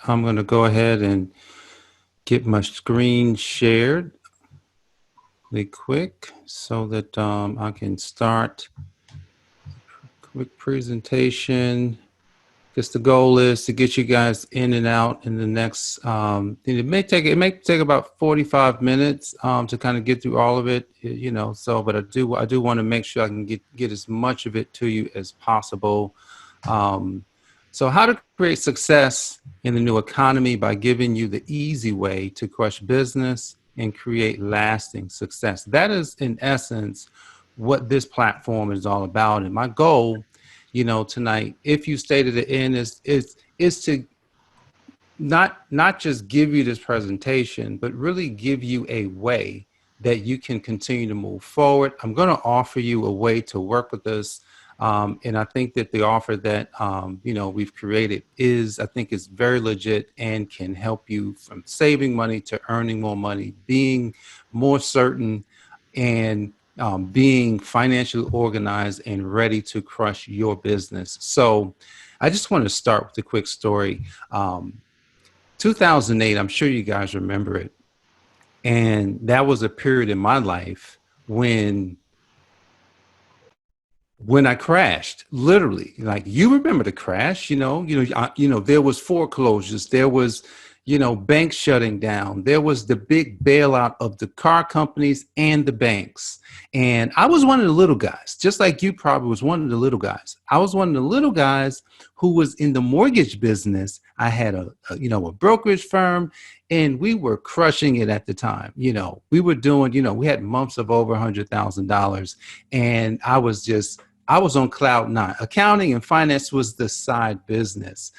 I'm going to go ahead and get my screen shared really quick so that I can start quick presentation. Because the goal is to get you guys in and out in the next. It may take about 45 minutes to kind of get through all of it, you know. So, but I do want to make sure I can get as much of it to you as possible. Um, so, how to create success in the new economy by giving you the easy way to crush business and create lasting success. That is, in essence, what this platform is all about. And my goal, tonight, if you stay to the end, is to not just give you this presentation, but really give you a way that you can continue to move forward. I'm going to offer you a way to work with us. And I think that the offer that, we've created I think is very legit and can help you from saving money to earning more money, being more certain, and being financially organized and ready to crush your business. So I just want to start with a quick story. 2008, I'm sure you guys remember it. And that was a period in my life when I crashed, literally. Like, you remember the crash, there was foreclosures, there was, banks shutting down, there was the big bailout of the car companies and the banks. And I was one of the little guys, just like you probably was one of the little guys. I was one of the little guys who was in the mortgage business. I had a brokerage firm, and we were crushing it at the time. We were doing, we had months of over $100,000, and I was on cloud nine. Accounting and finance was the side business.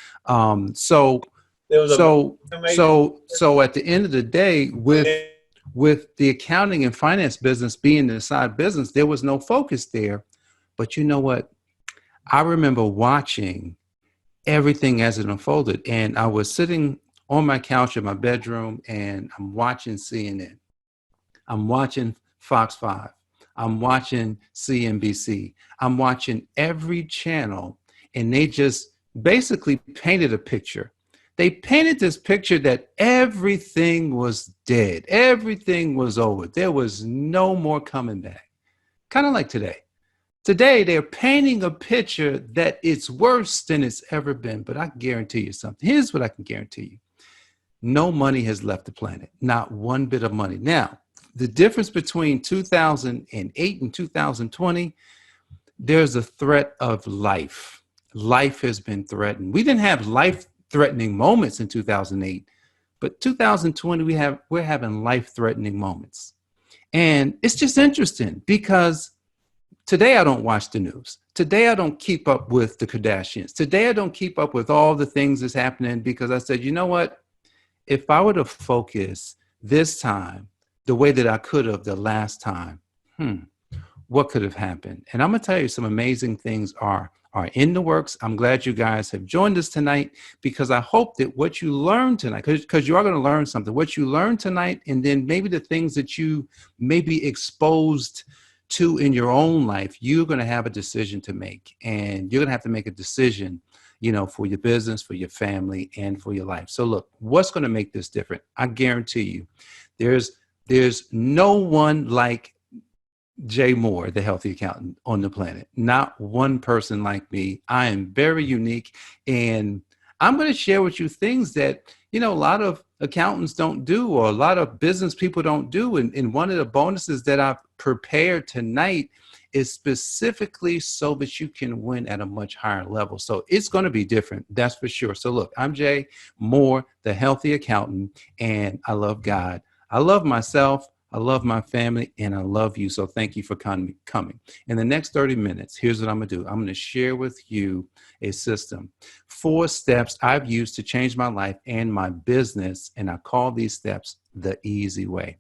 So There was a so amazing. so at the end of the day, with the accounting and finance business being the side business, there was no focus there. But you know what? I remember watching everything as it unfolded, and I was sitting on my couch in my bedroom, and I'm watching CNN. I'm watching Fox 5. I'm watching CNBC. I'm watching every channel, and they just basically painted a picture. They painted this picture that everything was dead. Everything was over. There was no more coming back. Kind of like today. Today, they're painting a picture that it's worse than it's ever been. But I can guarantee you something. Here's what I can guarantee you. No money has left the planet. Not one bit of money. Now, the difference between 2008 and 2020, there's a threat of life. Life has been threatened. We didn't have life-threatening moments in 2008, but 2020, we're having life-threatening moments. And it's just interesting because today I don't watch the news. Today I don't keep up with the Kardashians. Today I don't keep up with all the things that's happening, because I said, you know what? If I were to focus this time the way that I could have the last time, what could have happened? And I'm going to tell you, some amazing things are in the works. I'm glad you guys have joined us tonight, because I hope that what you learned tonight, because you are going to learn something, what you learned tonight, and then maybe the things that you may be exposed to in your own life, you're going to have a decision to make, and you're going to have to make a decision, for your business, for your family, and for your life. So look, what's going to make this different? I guarantee you, there's no one like Jay Moore, the healthy accountant, on the planet. Not one person like me. I am very unique, and I'm going to share with you things that, a lot of accountants don't do, or a lot of business people don't do. And one of the bonuses that I've prepared tonight is specifically so that you can win at a much higher level. So it's going to be different. That's for sure. So look, I'm Jay Moore, the healthy accountant, and I love God. I love myself. I love my family, and I love you. So thank you for coming. In the next 30 minutes, here's what I'm going to do. I'm going to share with you a system, 4 steps I've used to change my life and my business. And I call these steps the easy way.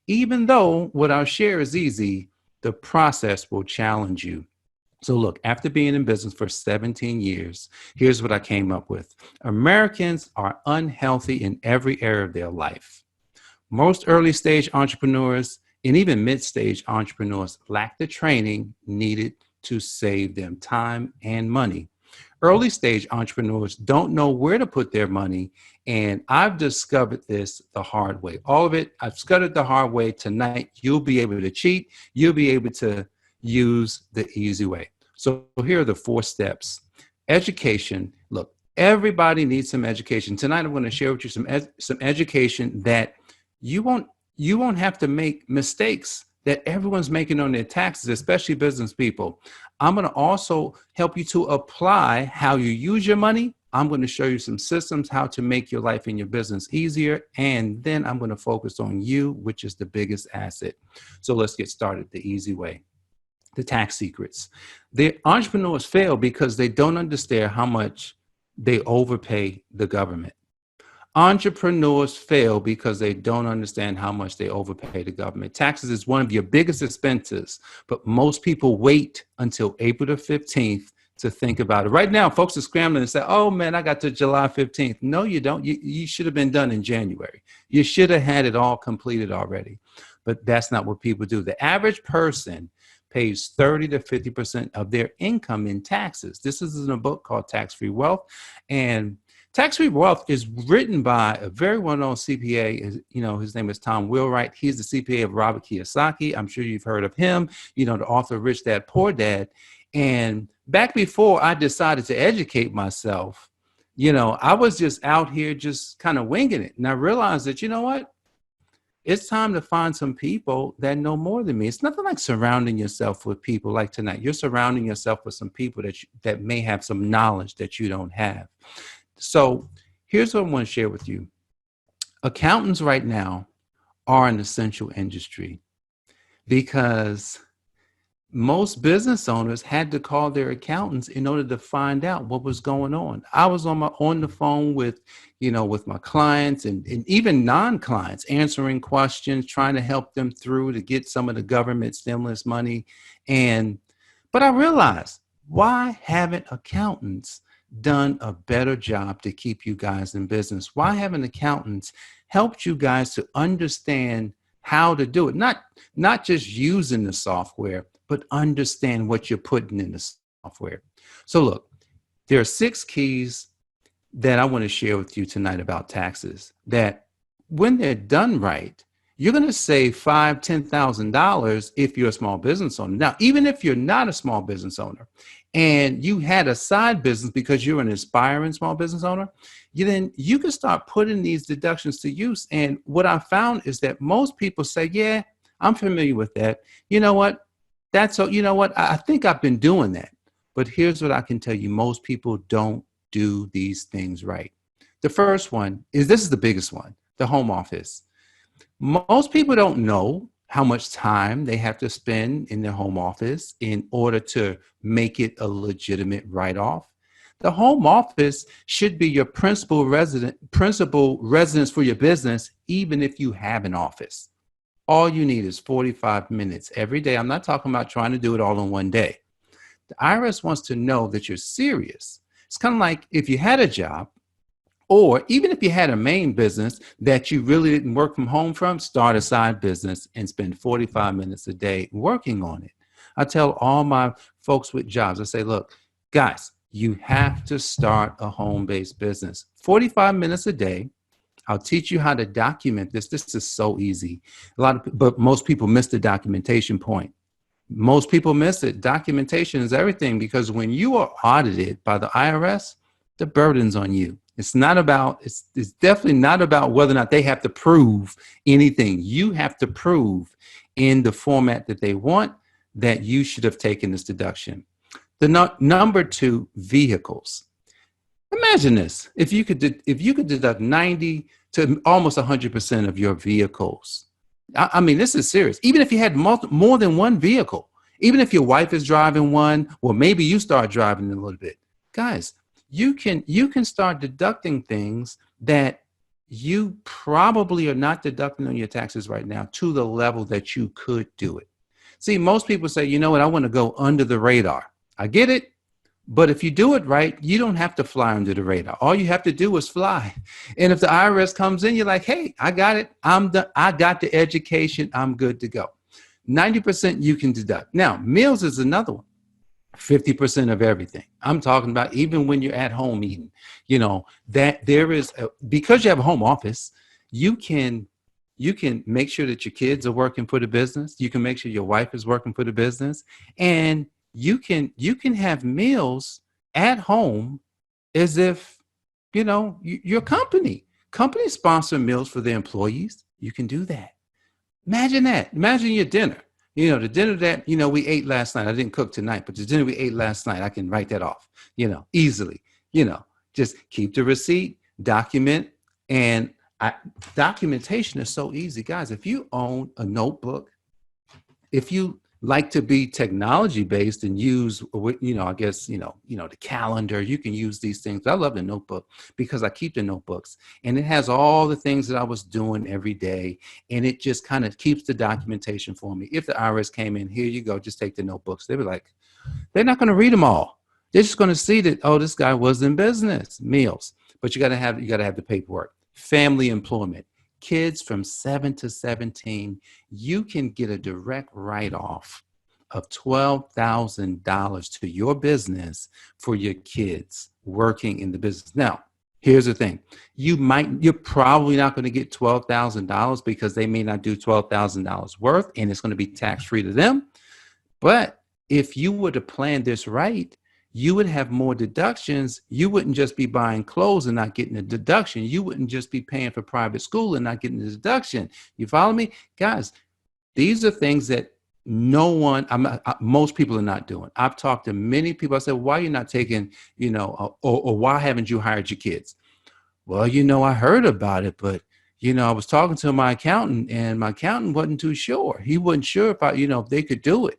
Even though what I'll share is easy, the process will challenge you. So look, after being in business for 17 years, here's what I came up with. Americans are unhealthy in every area of their life. Most early stage entrepreneurs and even mid-stage entrepreneurs lack the training needed to save them time and money. early stage entrepreneurs don't know where to put their money. And I've discovered this the hard way. All of it, I've discovered the hard way. Tonight, you'll be able to cheat. You'll be able to use the easy way. So here are the 4 steps. Education. Look, everybody needs some education. Tonight, I'm going to share with you some education that you won't have to make mistakes that everyone's making on their taxes, especially business people. I'm going to also help you to apply how you use your money. I'm going to show you some systems, how to make your life and your business easier. And then I'm going to focus on you, which is the biggest asset. So let's get started the easy way. The tax secrets. The entrepreneurs fail because they don't understand how much they overpay the government. Entrepreneurs fail because they don't understand how much they overpay the government. Taxes is one of your biggest expenses, but most people wait until April the 15th to think about it. Right now, folks are scrambling and say, oh man, I got to July 15th. No, you don't. You should have been done in January. You should have had it all completed already, but that's not what people do. The average person pays 30 to 50% of their income in taxes. This is in a book called Tax-Free Wealth, and Tax-Free Wealth is written by a very well-known CPA. His name is Tom Wheelwright. He's the CPA of Robert Kiyosaki. I'm sure you've heard of him, the author of Rich Dad, Poor Dad. And back before I decided to educate myself, I was just out here just kind of winging it. And I realized that, what? It's time to find some people that know more than me. It's nothing like surrounding yourself with people like tonight. You're surrounding yourself with some people that may have some knowledge that you don't have. So here's what I want to share with you. Accountants right now are an essential industry because most business owners had to call their accountants in order to find out what was going on. I was on the phone with my clients and even non-clients, answering questions, trying to help them through to get some of the government stimulus money. But I realized, why haven't accountants done a better job to keep you guys in business? Why haven't accountants helped you guys to understand how to do it? Not just using the software, but understand what you're putting in the software. So look, there are 6 keys that I want to share with you tonight about taxes that when they're done right, you're going to save $5,000, $10,000 if you're a small business owner. Now, even if you're not a small business owner and you had a side business because you're an aspiring small business owner, then you can start putting these deductions to use. And what I found is that most people say, yeah, I'm familiar with that. You know what? I think I've been doing that. But here's what I can tell you. Most people don't do these things right. The first one is, this is the biggest one, the home office. Most people don't know how much time they have to spend in their home office in order to make it a legitimate write-off. The home office should be your principal residence for your business, even if you have an office. All you need is 45 minutes every day. I'm not talking about trying to do it all in one day. The IRS wants to know that you're serious. It's kind of like if you had a job, or even if you had a main business that you really didn't work from home from, start a side business and spend 45 minutes a day working on it. I tell all my folks with jobs, I say, look, guys, you have to start a home-based business. 45 minutes a day. I'll teach you how to document this. This is so easy. But most people miss the documentation point. Most people miss it. Documentation is everything, because when you are audited by the IRS, the burden's on you. It's definitely not about whether or not they have to prove anything. You have to prove in the format that they want that you should have taken this deduction. The number 2, vehicles. Imagine this: if you could deduct 90 to almost 100% of your vehicles. I mean, this is serious. Even if you had more than one vehicle, even if your wife is driving one, or maybe you start driving a little bit, guys, you can start deducting things that you probably are not deducting on your taxes right now to the level that you could do it. See, most people say, you know what, I want to go under the radar. I get it. But if you do it right, you don't have to fly under the radar. All you have to do is fly. And if the IRS comes in, you're like, hey, I got it. I got the education. I'm good to go. 90% you can deduct. Now, meals is another one. 50% of everything. I'm talking about even when you're at home eating, that there is because you have a home office, you can make sure that your kids are working for the business. You can make sure your wife is working for the business, and you can have meals at home as if your company sponsor meals for their employees. You can do that. Imagine that. Imagine your dinner. The dinner that, we ate last night. I didn't cook tonight, but the dinner we ate last night, I can write that off, easily. Just keep the receipt, document, and documentation is so easy. Guys, if you own a notebook, if you like to be technology based and use, I guess, the calendar, you can use these things. I love the notebook because I keep the notebooks and it has all the things that I was doing every day. And it just kind of keeps the documentation for me. If the IRS came in, here you go, just take the notebooks. They were like, they're not going to read them all. They're just going to see that, oh, this guy was in business, meals. But you got to have the paperwork, family employment. Kids from 7 to 17, you can get a direct write-off of $12,000 to your business for your kids working in the business. Now, here's the thing. You're probably not going to get $12,000 because they may not do $12,000 worth and it's going to be tax-free to them. But if you were to plan this right, you would have more deductions. You wouldn't just be buying clothes and not getting a deduction. You wouldn't just be paying for private school and not getting a deduction. You follow me? Guys, these are things that most people are not doing. I've talked to many people. I said, why are you not taking, or why haven't you hired your kids? Well, I heard about it, but, I was talking to my accountant and my accountant wasn't too sure. He wasn't sure if they could do it.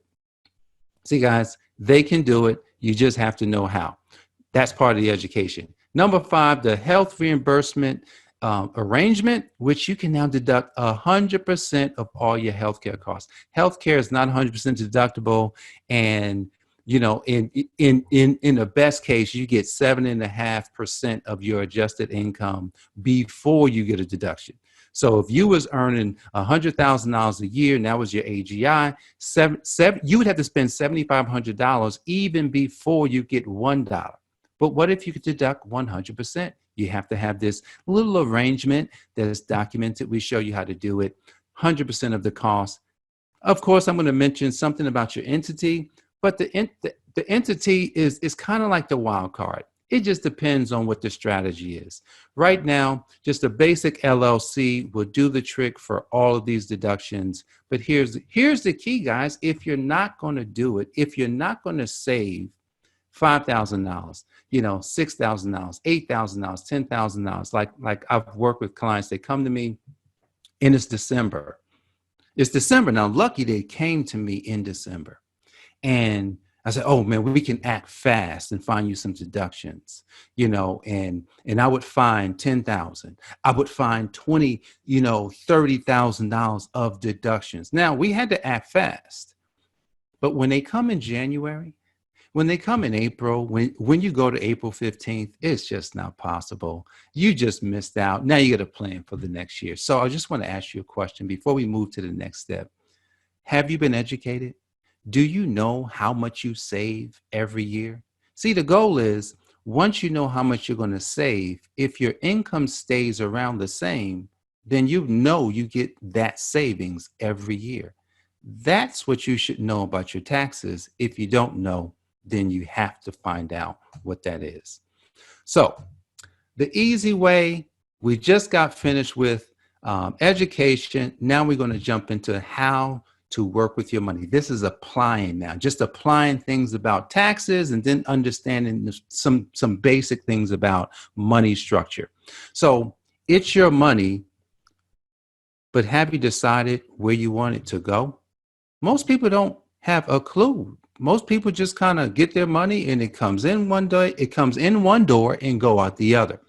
See, guys, they can do it. You just have to know how. That's part of the education. Number 5, the health reimbursement arrangement, which you can now deduct 100% of all your healthcare costs. Healthcare is not 100% deductible, and in the best case, you get 7.5% of your adjusted income before you get a deduction. So if you was earning $100,000 a year, and that was your AGI, you would have to spend $7,500 even before you get $1. But what if you could deduct 100%? You have to have this little arrangement that is documented. We show you how to do it. 100% of the cost. Of course, I'm going to mention something about your entity, but the entity is kind of like the wild card. It just depends on what the strategy is. Right now, just a basic LLC will do the trick for all of these deductions. But here's the key, guys. If you're not going to do it, if you're not going to save $5,000, $6,000, $8,000, $10,000, like I've worked with clients, they come to me and it's December. It's December. Now, lucky they came to me in December. And I said, oh man, we can act fast and find you some deductions, and I would find 10,000. I would find 20, $30,000 of deductions. Now we had to act fast, but when they come in January, when they come in April, when you go to April 15th, it's just not possible. You just missed out. Now you got to plan for the next year. So I just want to ask you a question before we move to the next step. Have you been educated? Do you know how much you save every year? See, the goal is once you know how much you're going to save, if your income stays around the same, then you get that savings every year. That's what you should know about your taxes. If you don't know, then you have to find out what that is. So the easy way, we just got finished with education. Now we're going to jump into how to work with your money. This is applying now, just applying things about taxes and then understanding some basic things about money structure. So it's your money, but have you decided where you want it to go? Most people don't have a clue. Most people just kind of get their money and it comes in one day, it comes in one door and go out the other.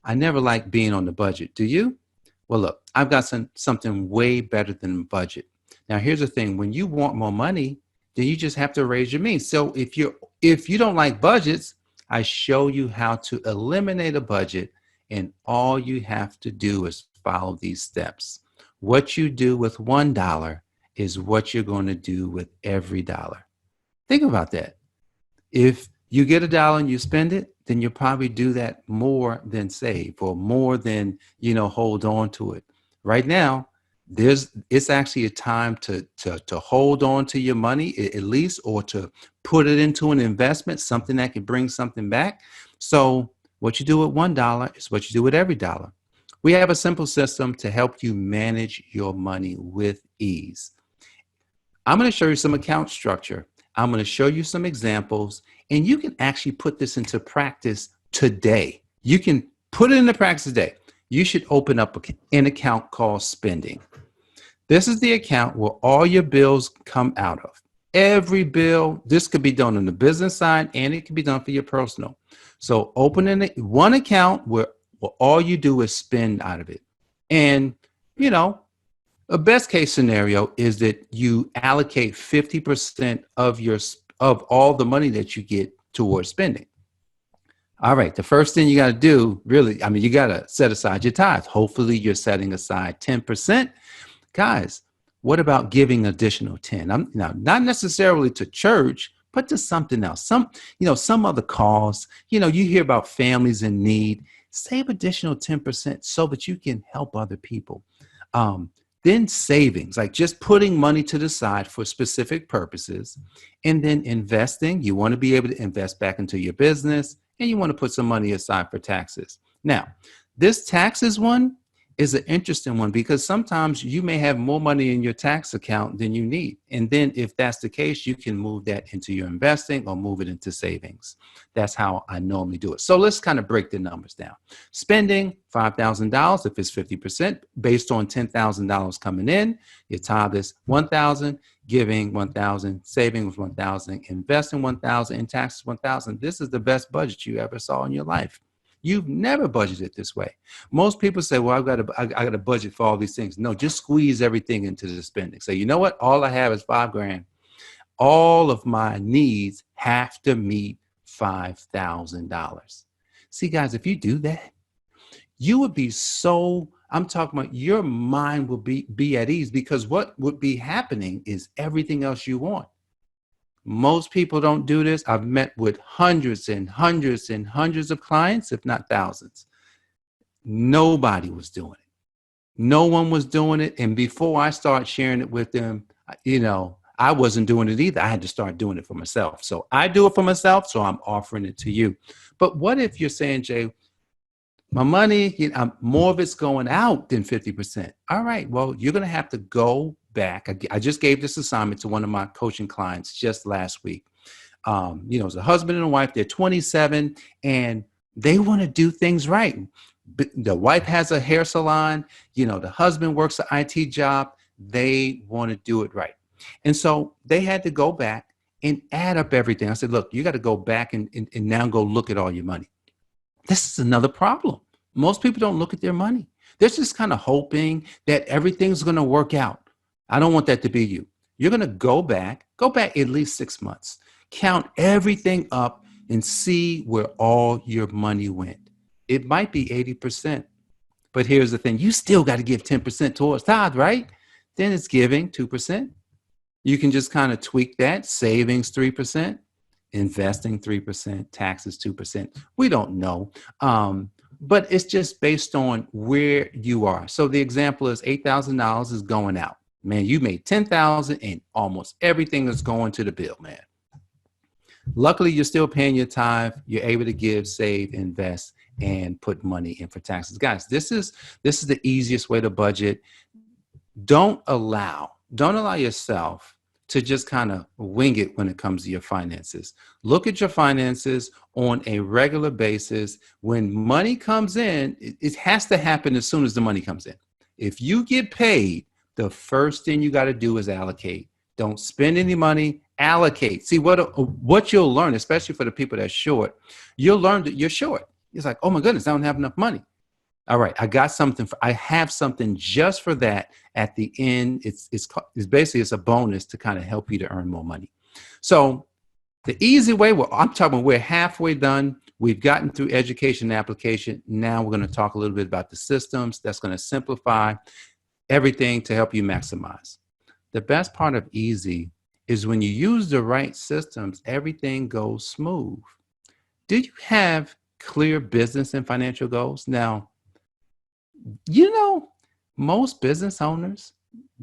I never like being on the budget. Do you? Well, look, I've got something way better than a budget. Now, here's the thing. When you want more money, then you just have to raise your means. So if you don't like budgets, I show you how to eliminate a budget, and all you have to do is follow these steps. What you do with $1 is what you're going to do with every dollar. Think about that. If you get a dollar and you spend it, then you'll probably do that more than save or more than, hold on to it. Right now, it's actually a time to hold on to your money at least, or to put it into an investment, something that can bring something back. So what you do with $1 is what you do with every dollar. We have a simple system to help you manage your money with ease. I'm going to show you some account structure. I'm going to show you some examples, and you can actually put this into practice today. You can put it into practice today. You should open up an account called spending. This is the account where all your bills come out of. Every bill, this could be done on the business side, and it can be done for your personal. So opening one account where all you do is spend out of it. And, a best case scenario is that you allocate 50% of all the money that you get towards spending. All right, the first thing you got to do, really, you got to set aside your tithe. Hopefully you're setting aside 10%. Guys, what about giving additional 10? Now, not necessarily to church, but to something else. Some other cause. You hear about families in need. Save additional 10% so that you can help other people. Then savings, like just putting money to the side for specific purposes. And then investing, you want to be able to invest back into your business, and you want to put some money aside for taxes. Now, this taxes one is an interesting one, because sometimes you may have more money in your tax account than you need. And then if that's the case, you can move that into your investing or move it into savings. That's how I normally do it. So let's kind of break the numbers down. Spending $5,000 if it's 50%, based on $10,000 coming in. Your tithe is $1,000, giving $1,000, saving was $1,000, investing $1,000, and taxes $1,000. This is the best budget you ever saw in your life. You've never budgeted this way. Most people say, well, I got a budget for all these things. No, just squeeze everything into the spending. So you know what? All I have is $5,000. All of my needs have to meet $5,000. See, guys, if you do that, you would be I'm talking about your mind will be at ease, because what would be happening is everything else you want. Most people don't do this. I've met with hundreds and hundreds and hundreds of clients, if not thousands. Nobody was doing it. No one was doing it. And before I start sharing it with them, I wasn't doing it either. I had to start doing it for myself. So I do it for myself, so I'm offering it to you. But what if you're saying, Jay, my money, more of it's going out than 50%. All right, well, you're going to have to go back. I just gave this assignment to one of my coaching clients just last week. It's a husband and a wife. They're 27 and they want to do things right. The wife has a hair salon. The husband works an IT job. They want to do it right. And so they had to go back and add up everything. I said, look, you got to go back and now go look at all your money. This is another problem. Most people don't look at their money. They're just kind of hoping that everything's going to work out. I don't want that to be you. You're going to go back at least 6 months, count everything up and see where all your money went. It might be 80%, but here's the thing. You still got to give 10% towards tithe, right? Then it's giving 2%. You can just kind of tweak that. Savings 3%, investing 3%, taxes 2%. We don't know. But it's just based on where you are. So the example is $8,000 is going out. Man, you made $10,000 and almost everything is going to the bill, man. Luckily, you're still paying your tithe. You're able to give, save, invest, and put money in for taxes. Guys, this is the easiest way to budget. Don't allow yourself to just kind of wing it when it comes to your finances. Look at your finances on a regular basis. When money comes in, it has to happen as soon as the money comes in. If you get paid, the first thing you got to do is allocate. Don't spend any money, allocate. See, what you'll learn, especially for the people that's short, you'll learn that you're short. It's like, oh my goodness, I don't have enough money. All right, I have something just for that at the end. It's basically a bonus to kind of help you to earn more money. So the easy way, we're halfway done. We've gotten through education and application. Now we're going to talk a little bit about the systems that's going to simplify everything to help you maximize. The best part of easy is when you use the right systems, everything goes smooth. Do you have clear business and financial goals? Now, you know, most business owners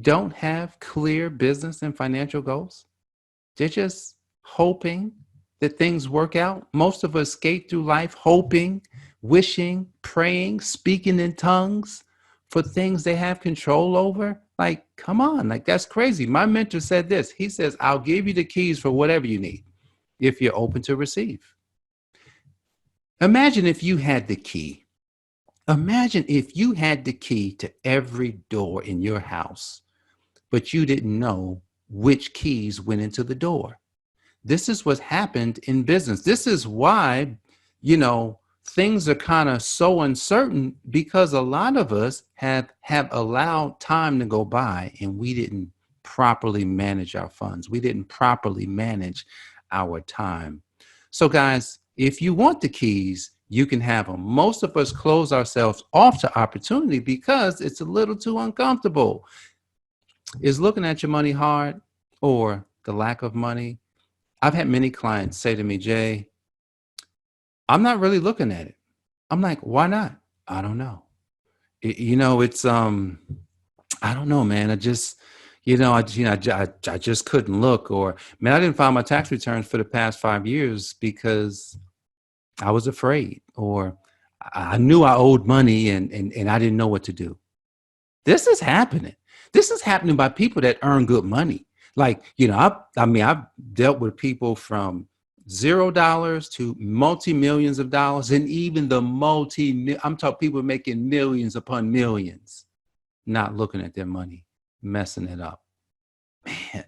don't have clear business and financial goals. They're just hoping that things work out. Most of us skate through life hoping, wishing, praying, speaking in tongues for things they have control over. Like, come on, like that's crazy. My mentor said this. He says, I'll give you the keys for whatever you need if you're open to receive. Imagine if you had the key. Imagine if you had the key to every door in your house, but you didn't know which keys went into the door. This is what happened in business. This is why, things are kind of so uncertain because a lot of us have allowed time to go by and we didn't properly manage our funds. We didn't properly manage our time. So guys, if you want the keys, you can have them. Most of us close ourselves off to opportunity because it's a little too uncomfortable. Is looking at your money hard or the lack of money? I've had many clients say to me, Jay, I'm not really looking at it. I'm like, why not? I don't know. It's I don't know, man. I just couldn't look, or man, I didn't file my tax returns for the past 5 years because I was afraid, or I knew I owed money and I didn't know what to do. This is happening. This is happening by people that earn good money. Like, I've dealt with people from $0 to multi-millions of dollars, and even I'm talking people making millions upon millions, not looking at their money, messing it up. Man,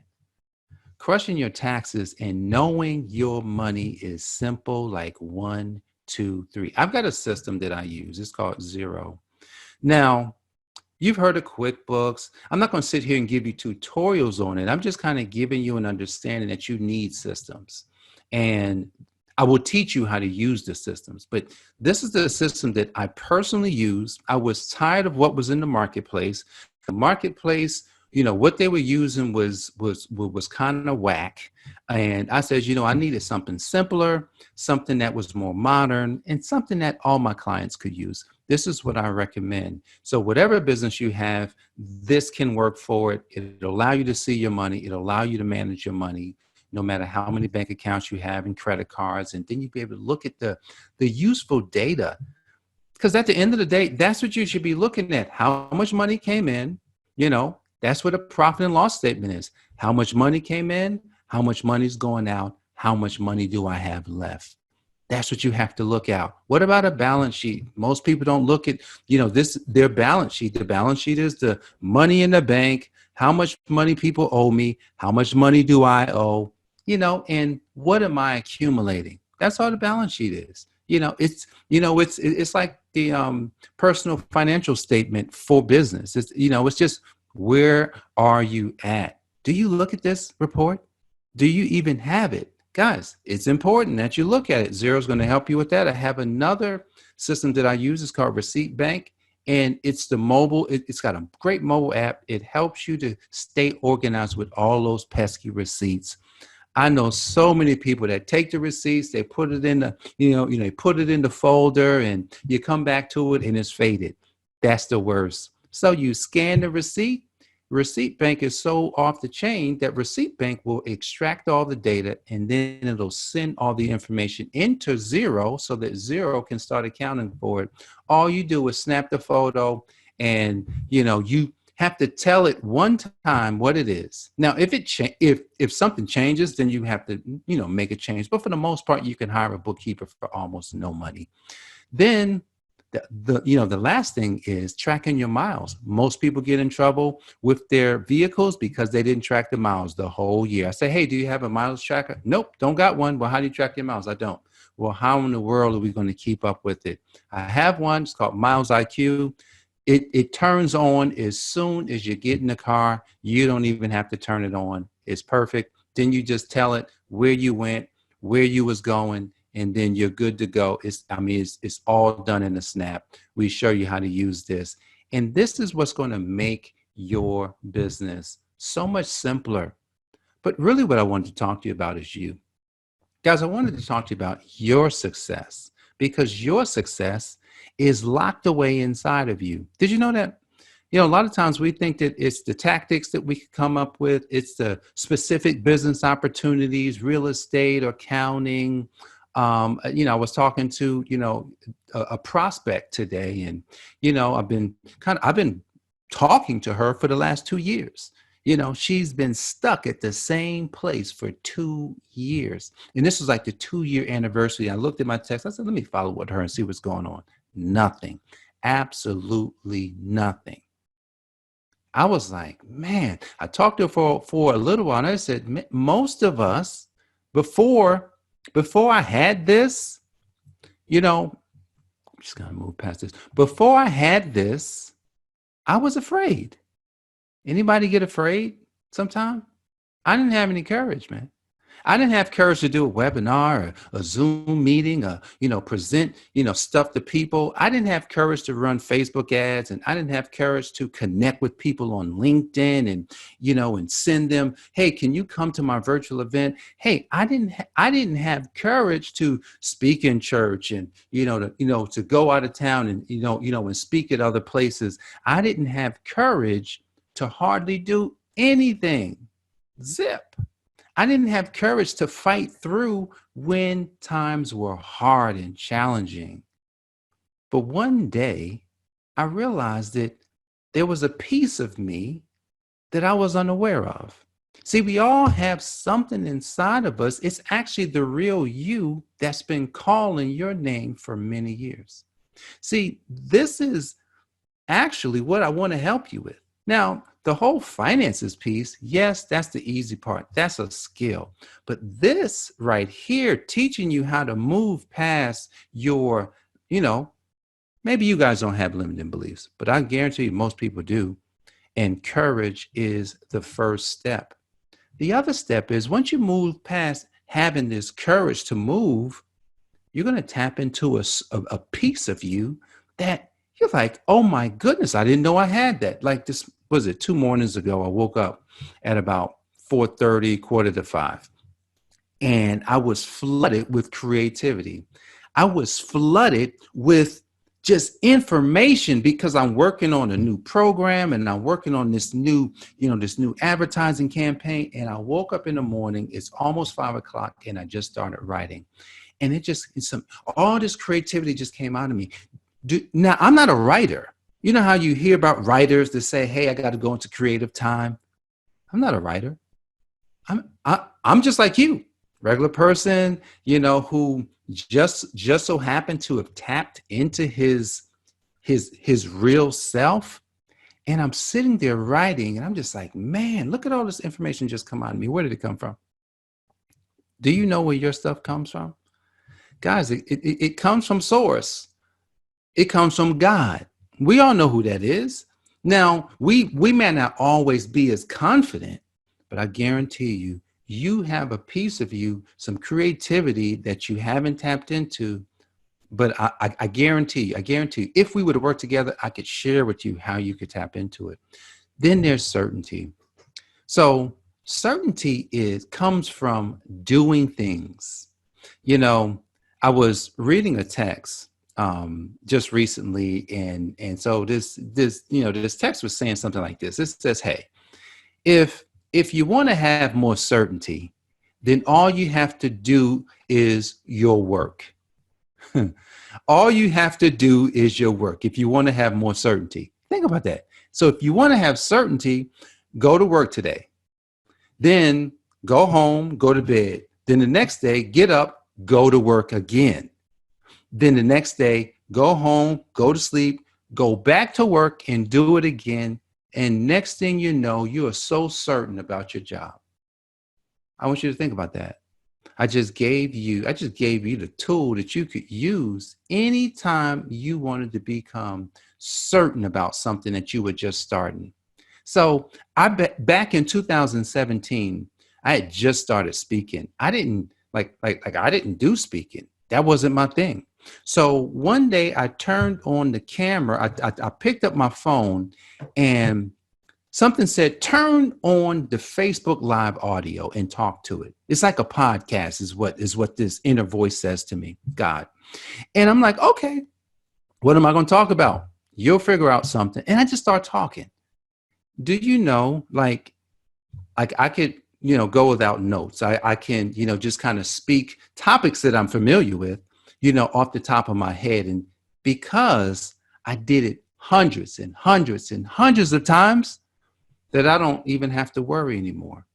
crushing your taxes and knowing your money is simple, like 1, 2, 3. I've got a system that I use. It's called Xero. Now, you've heard of QuickBooks. I'm not going to sit here and give you tutorials on it. I'm just kind of giving you an understanding that you need systems. And I will teach you how to use the systems. But this is the system that I personally use. I was tired of what was in the marketplace. The marketplace, what they were using was kind of whack. And I said, I needed something simpler, something that was more modern, and something that all my clients could use. This is what I recommend. So whatever business you have, this can work for it. It'll allow you to see your money. It'll allow you to manage your money, no matter how many bank accounts you have and credit cards. And then you'll be able to look at the useful data. Because at the end of the day, that's what you should be looking at. How much money came in, that's what a profit and loss statement is. How much money came in, how much money is going out, how much money do I have left? That's what you have to look at. What about a balance sheet? Most people don't look at, their balance sheet. The balance sheet is the money in the bank, how much money people owe me, how much money do I owe, and what am I accumulating? That's all the balance sheet is. It's like the personal financial statement for business. It's just, where are you at? Do you look at this report? Do you even have it? Guys, it's important that you look at it. Xero is going to help you with that. I have another system that I use. It's called Receipt Bank, and it's the mobile. It's got a great mobile app. It helps you to stay organized with all those pesky receipts. I know so many people that take the receipts, they put it in the, they put it in the folder, and you come back to it and it's faded. That's the worst. So you scan the receipt. Receipt Bank is so off the chain that Receipt Bank will extract all the data and then it'll send all the information into Xero so that Xero can start accounting for it. All you do is snap the photo and, you have to tell it one time what it is. Now, if something changes, then you have to, make a change. But for the most part, you can hire a bookkeeper for almost no money. Then the last thing is tracking your miles. Most people get in trouble with their vehicles because they didn't track the miles the whole year. I say, hey, do you have a mileage tracker? Nope, don't got one. Well, how do you track your miles? I don't. Well, how in the world are we going to keep up with it? I have one. It's called Miles IQ. It turns on as soon as you get in the car. You don't even have to turn it on. It's perfect. Then you just tell it where you went, where you was going, and then you're good to go. It's all done in a snap. We show you how to use this. And this is what's going to make your business so much simpler. But really what I wanted to talk to you about is you. Guys, I wanted to talk to you about your success because your success is locked away inside of you. Did you know that? You know, a lot of times we think that it's the tactics that we could come up with, it's the specific business opportunities, real estate, accounting. I was talking to, a prospect today, and, I've been talking to her for the last 2 years. She's been stuck at the same place for 2 years. And this was like the 2 year anniversary. I looked at my text. I said, let me follow with her and see what's going on. Nothing. Absolutely nothing. I was like, man, I talked to her for a little while, and I said, most of us, before I had this, I'm just gonna move past this. Before I had this, I was afraid. Anybody get afraid sometime? I didn't have any courage, man. I didn't have courage to do a webinar or a Zoom meeting or, present, stuff to people. I didn't have courage to run Facebook ads, and I didn't have courage to connect with people on LinkedIn and, and send them, hey, can you come to my virtual event? Hey, I didn't have courage to speak in church and, to go out of town and, and speak at other places. I didn't have courage to hardly do anything. Zip. I didn't have courage to fight through when times were hard and challenging. But one day, I realized that there was a piece of me that I was unaware of. See, we all have something inside of us. It's actually the real you that's been calling your name for many years. See, this is actually what I want to help you with. Now, the whole finances piece, yes, that's the easy part. That's a skill. But this right here, teaching you how to move past your, maybe you guys don't have limiting beliefs, but I guarantee you most people do. And courage is the first step. The other step is once you move past having this courage to move, you're going to tap into a piece of you that you're like, oh my goodness, I didn't know I had that. Like this, was it 2 mornings ago? I woke up at about 4:30, 4:45, and I was flooded with creativity. I was flooded with just information because I'm working on a new program and I'm working on this new advertising campaign. And I woke up in the morning, it's almost 5 o'clock, and I just started writing. And all this creativity just came out of me. Now, I'm not a writer. You know how you hear about writers that say, hey, I got to go into creative time. I'm not a writer. I'm just like you, regular person, who just so happened to have tapped into his real self. And I'm sitting there writing, and I'm just like, man, look at all this information just come out of me. Where did it come from? Do you know where your stuff comes from? Guys, it comes from source. It comes from God. We all know who that is. Now, we may not always be as confident, but I guarantee you, you have a piece of you, some creativity that you haven't tapped into. But I guarantee you, if we were to work together, I could share with you how you could tap into it. Then there's certainty. So certainty comes from doing things. I was reading a text just recently, and so this text was saying something like this. It says, hey, if you want to have more certainty, then all you have to do is your work. All you have to do is your work if you want to have more certainty. Think about that. So if you want to have certainty, go to work today, then go home, go to bed, then the next day get up, go to work again. Then the next day, go home, go to sleep, go back to work and do it again. And next thing you know, you are so certain about your job. I want you to think about that. I just gave you the tool that you could use anytime you wanted to become certain about something that you were just starting. So back in 2017, I had just started speaking. I didn't I didn't do speaking. That wasn't my thing. So one day I turned on the camera. I picked up my phone and Something said, turn on the Facebook Live audio and talk to it. It's like a podcast is what this inner voice says to me, God. And I'm like, okay, what am I going to talk about? You'll figure out something. And I just start talking. Do you know, like I could, go without notes. I can, just kind of speak topics that I'm familiar with, off the top of my head. And because I did it hundreds and hundreds and hundreds of times, that I don't even have to worry anymore.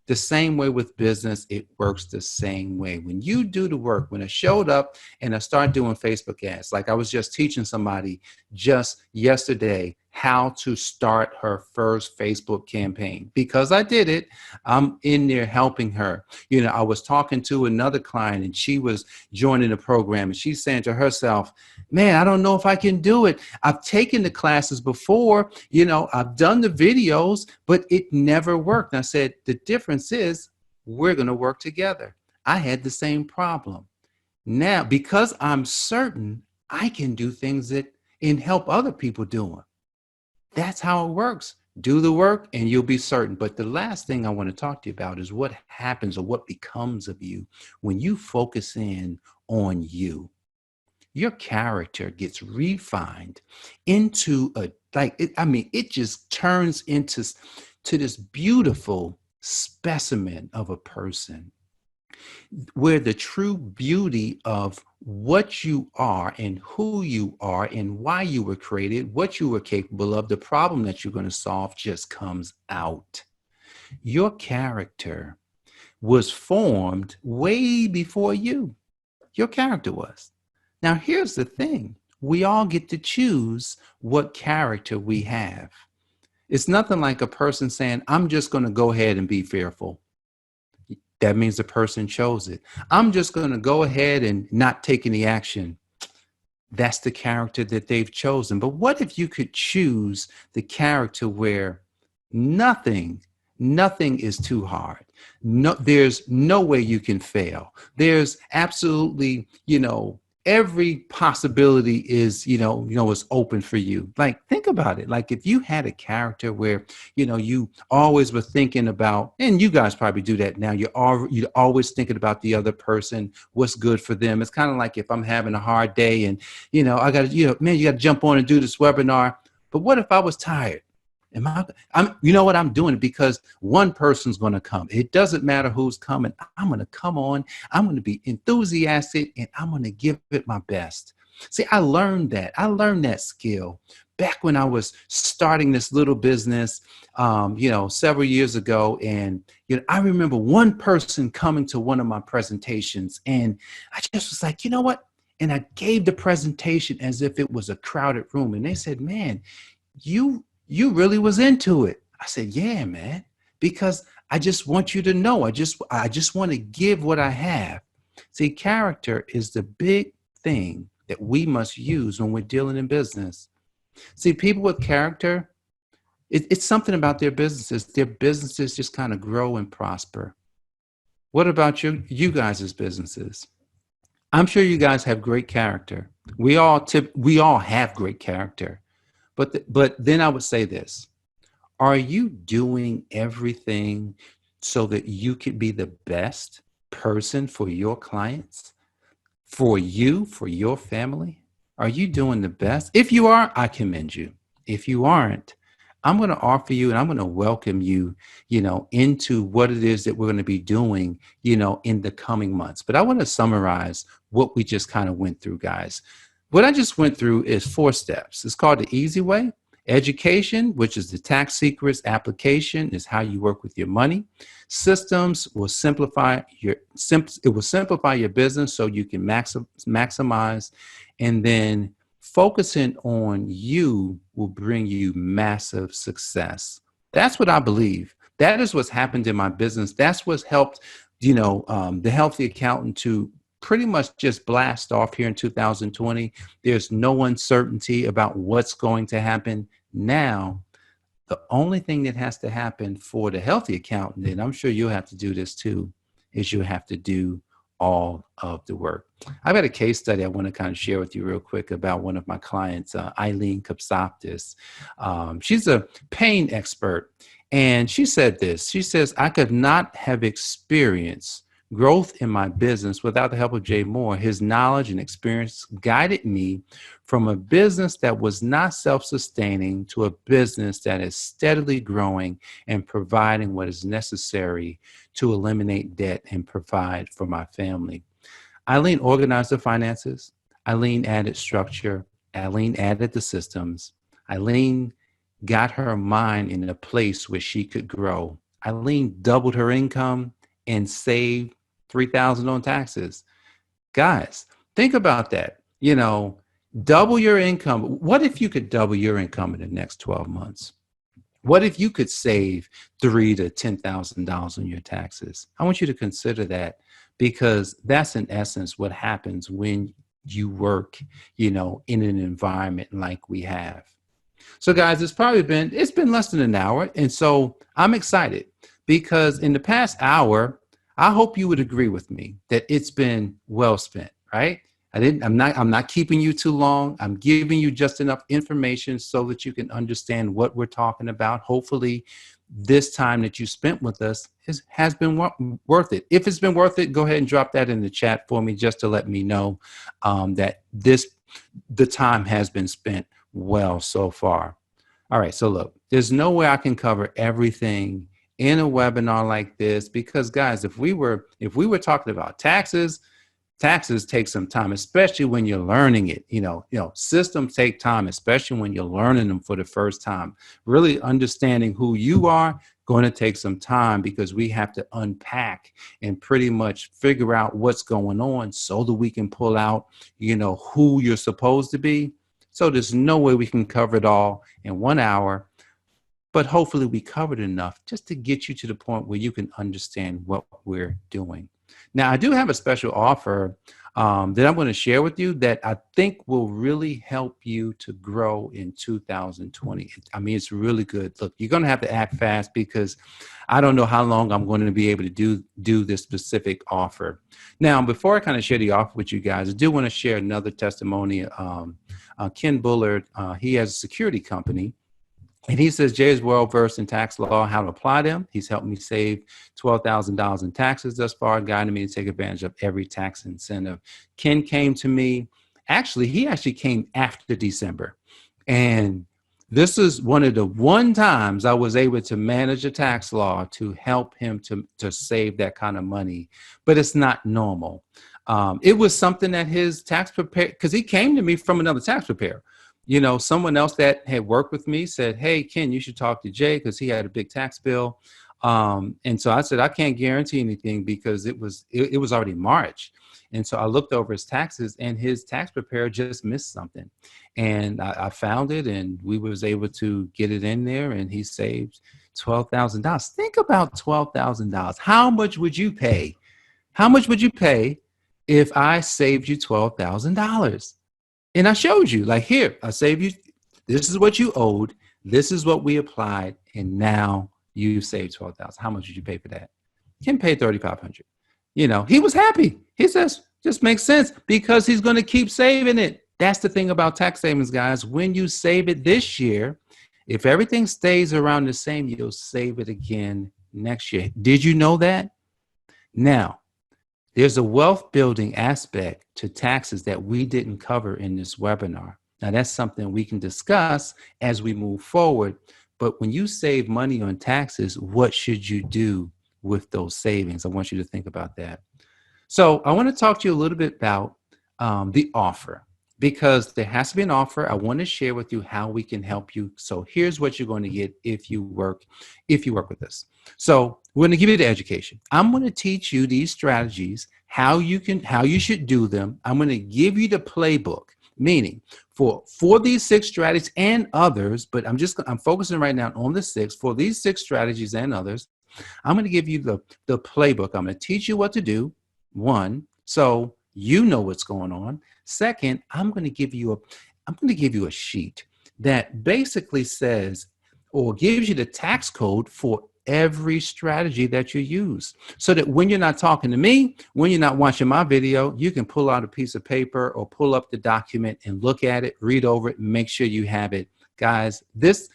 The same way with business, it works the same way. When you do the work, when I showed up and I started doing Facebook ads, like I was just teaching somebody just yesterday how to start her first Facebook campaign. Because I did it, I'm in there helping her. I was talking to another client and she was joining the program and she's saying to herself, man, I don't know if I can do it. I've taken the classes before, I've done the videos, but it never worked. And I said, the difference is we're going to work together. I had the same problem. Now, because I'm certain I can do things and help other people do them. That's how it works. Do the work and you'll be certain. But the last thing I want to talk to you about is what happens or what becomes of you when you focus in on you. Your character gets refined into it just turns into this beautiful specimen of a person where the true beauty of what you are and who you are and why you were created, what you were capable of, the problem that you're going to solve just comes out. Your character was formed way before you. Your character was. Now, here's the thing. We all get to choose what character we have. It's nothing like a person saying, I'm just going to go ahead and be fearful. That means the person chose it. I'm just going to go ahead and not take any action. That's the character that they've chosen. But what if you could choose the character where nothing is too hard? No, there's no way you can fail. There's absolutely, every possibility is, is open for you. Like, think about it. Like if you had a character where, you always were thinking about, and you guys probably do that now, you're always thinking about the other person, what's good for them. It's kind of like if I'm having a hard day and, I got to, man, you got to jump on and do this webinar. But what if I was tired? I'm doing it because one person's going to come. It doesn't matter who's coming. I'm going to come on. I'm going to be enthusiastic and I'm going to give it my best. See, I learned that skill back when I was starting this little business, several years ago. And, I remember one person coming to one of my presentations and I just was like, you know what? And I gave the presentation as if it was a crowded room. And they said, man, you really was into it. I said, yeah, man, because I just want you to know, I just want to give what I have. See, character is the big thing that we must use when we're dealing in business. See, people with character, it's something about their businesses. Their businesses just kind of grow and prosper. What about you guys' businesses? I'm sure you guys have great character. We all have great character. But then I would say this, are you doing everything so that you can be the best person for your clients, for you, for your family? Are you doing the best? If you are, I commend you. If you aren't, I'm going to offer you and I'm going to welcome you, into what it is that we're going to be doing, in the coming months. But I want to summarize what we just kind of went through, guys. What I just went through is 4 steps. It's called the easy way. Education, which is the tax secrets. Application is how you work with your money. Systems will simplify your business so you can maximize. And then focusing on you will bring you massive success. That's what I believe. That is what's happened in my business. That's what's helped, the Healthy Accountant to pretty much just blast off here in 2020. There's no uncertainty about what's going to happen. Now, the only thing that has to happen for the Healthy Accountant, and I'm sure you'll have to do this too, is you have to do all of the work. I've got a case study I want to kind of share with you real quick about one of my clients, Eileen Kapsoptis. She's a pain expert. And she said this. She says, I could not have experienced growth in my business without the help of Jay Moore. His knowledge and experience guided me from a business that was not self-sustaining to a business that is steadily growing and providing what is necessary to eliminate debt and provide for my family. Eileen organized the finances. Eileen added structure. Eileen added the systems. Eileen got her mind in a place where she could grow. Eileen doubled her income and saved $3,000 on taxes. Guys, think about that. You know, double your income. What if you could double your income in the next 12 months? What if you could save $3,000 to $10,000 on your taxes? I want you to consider that, because that's in essence what happens when you work, you know, in an environment like we have. So guys, it's been less than an hour. And so I'm excited because in the past hour, I hope you would agree with me that it's been well spent, right? I'm not keeping you too long. I'm giving you just enough information so that you can understand what we're talking about. Hopefully this time that you spent with us has been worth it. If it's been worth it, go ahead and drop that in the chat for me just to let me know that the time has been spent well so far. All right, so look, there's no way I can cover everything in a webinar like this because, guys, if we were talking about taxes take some time, especially when you're learning it. You know, systems take time, especially when you're learning them for the first time. Really understanding who you are going to take some time because we have to unpack and pretty much figure out what's going on so that we can pull out, you know, who you're supposed to be. So there's no way we can cover it all in 1 hour, but hopefully we covered enough just to get you to the point where you can understand what we're doing. Now, I do have a special offer that I'm going to share with you that I think will really help you to grow in 2020. I mean, it's really good. Look, you're going to have to act fast because I don't know how long I'm going to be able to do this specific offer. Now, before I kind of share the offer with you guys, I do want to share another testimony. Ken Bullard, he has a security company. And he says, Jay is well versed in tax law, how to apply them. He's helped me save $12,000 in taxes thus far, guiding me to take advantage of every tax incentive. Ken came to me. He actually came after December. And this is one of the times I was able to manage a tax law to help him to save that kind of money. But it's not normal. It was something that his tax preparer, because he came to me from another tax preparer. You know, someone else that had worked with me said, hey, Ken, you should talk to Jay because he had a big tax bill. And so I said, I can't guarantee anything because it was already March. And so I looked over his taxes and his tax preparer just missed something. And I found it and we was able to get it in there and he saved $12,000. Think about $12,000. How much would you pay? How much would you pay if I saved you $12,000? And I showed you, like, here, I saved you. This is what you owed. This is what we applied. And now you saved $12,000. How much did you pay for that? Ken paid $3,500. You know, he was happy. He says, just makes sense because he's going to keep saving it. That's the thing about tax savings, guys. When you save it this year, if everything stays around the same, you'll save it again next year. Did you know that? Now, there's a wealth building aspect to taxes that we didn't cover in this webinar. Now, that's something we can discuss as we move forward. But when you save money on taxes, what should you do with those savings? I want you to think about that. So I want to talk to you a little bit about the offer, because there has to be an offer. I want to share with you how we can help you. So here's what you're going to get if you work with us. So we're going to give you the education. I'm going to teach you these strategies, how you should do them. I'm going to give you the playbook, meaning for these 6 strategies and others, but I'm focusing right now on the 6. For these 6 strategies and others, I'm going to give you the playbook. I'm going to teach you what to do. 1, so you know what's going on. 2nd, I'm going to give you a sheet that basically says or gives you the tax code for every strategy that you use, so that when you're not talking to me, when you're not watching my video, you can pull out a piece of paper or pull up the document and look at it, read over it, and make sure you have it. Guys, this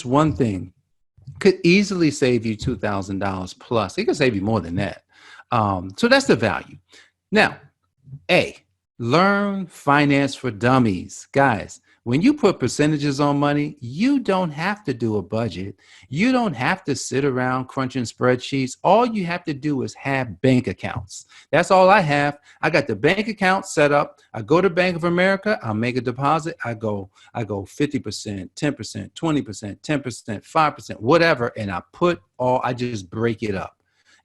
one thing could easily save you $2,000 plus. It could save you more than that. So that's the value. Now, A, learn finance for dummies. Guys, when you put percentages on money, you don't have to do a budget. You don't have to sit around crunching spreadsheets. All you have to do is have bank accounts. That's all I have. I got the bank account set up. I go to Bank of America. I'll make a deposit. I go 50%, 10%, 20%, 10%, 5%, whatever. And I just break it up